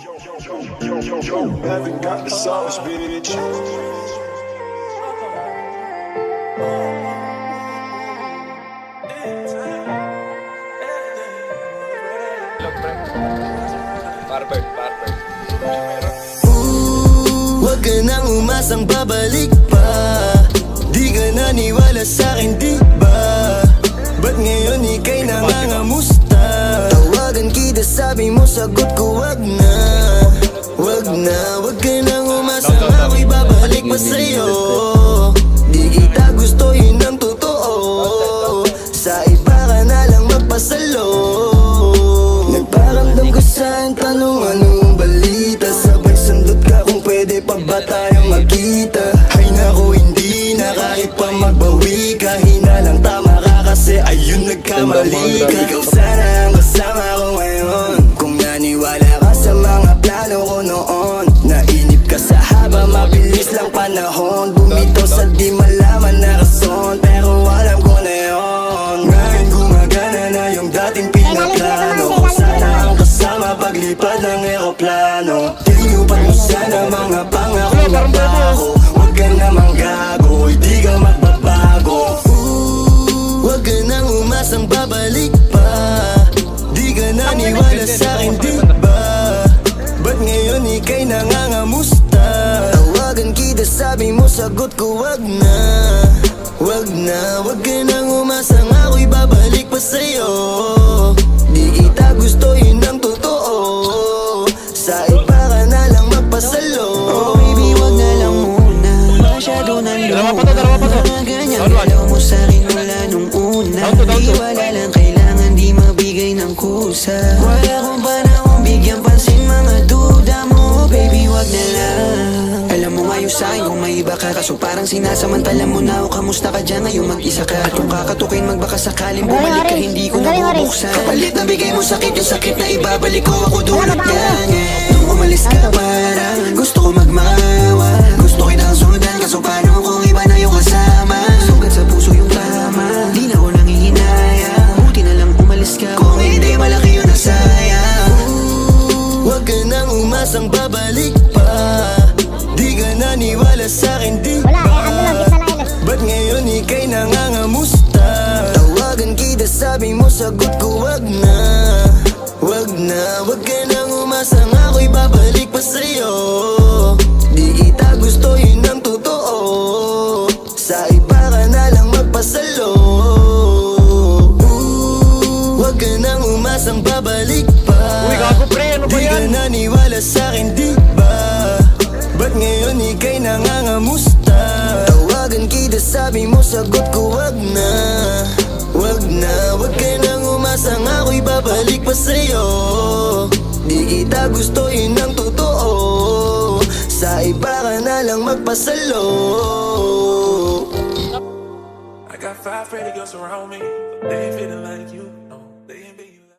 Haven't got the sauce, bitch. Barber. Huwag ka nang umasang babalik pa. Di ka naniwala sa'kin, di ba? Ba't ngayon ika'y nangangamusta? Tawagan kita, sabi mo, sagot ko wag na. Wag na, wag ka nang umasang ako'y babalik pa sa'yo. Di kita gusto, yun ang totoo. Sa iba ka na lang magpasalo. Nagparamdam ko sa'yo, tanong anong balita. Sabay sundot ka kung pwede pa ba tayong magkita. Ay naku, hindi na kahit pa magbawi ka. Hinalang tama ka kasi ayun nagkamali ka. Ikaw sana ang kasama ko ngayon. Kung naniwala ka sa mga plano ko noon. Nainip ka sa haba, mabilis lang panahon. Bumito sa di malaman na rason, pero alam ko na yun. Ngayon gumagana na yung dating pinaplano. Kung sana ang kasama paglipad ng eroplano. Tinupad mo sana mga pangako na ako. Huwag ka namang gago, hindi ka magbabago. Huwag ka nang umasang babalik pa. Di ka naniwala sa'kin, di ba? Ba't ngayon ika'y nangangamusta? Tawagan kita, sabi mo, sagot ko wag na. Wag na, wag ka nang umasang ako'y babalik pa sa'yo. Di kita gusto, yun ang totoo. Sa iba ka na lang magpasalo. Oh baby, wag na lang muna. Masyado na luma. Mga ganyan galaw mo sa'kin mula nung una. Di wala lang kailangan, di mabigay ng kusa. Wala kong panahon bigyan pansin mga duda mo. Baby, wag na lang. Alam mo ngayon sa'kin kung may iba ka. Kaso parang sinasamantala mo na o kamusta ka dyan ngayon mag-isa ka. At kung kakatukin magbaka sakaling bumalik ka, hindi ko nabubuksan. Kapalit na bigay mo sakit, yung sakit na ibabalik ko, ako dulot niyan. Nung umalis ka parang gusto ko magmawa. Gusto kitang sundan, kaso paano kung iba na yung kasama? Sugat sa puso yung tama, di na ko nangihinaya. Buti na lang umalis ka, kung hindi malaki yung nasayang. Huwag ka nang umasang babalik pa. Di ka naniwala sa'kin, di ba? Ba't ngayon ika'y nangangamusta? Tawagan kita, sabi mo, sagot ko wag na. Wag na, wag ka nang umasang ako'y babalik pa sa'yo. Di kita gusto, yun ang totoo. Sa iba ka na lang magpasalo. Wag ka nang umasang babalik pa. Di ka naniwala sa'kin, di ba? Ba't ngayon ika'y nangangamusta? Tawagan kita, sabi mo, sagot ko wag na. Wag na, wag ka nang umasang ako'y babalik pa sa'yo. Di kita gusto, yun ang totoo. Sa iba ka na lang magpasalo. I got 5 pretty girls around me, they ain't feeling like you.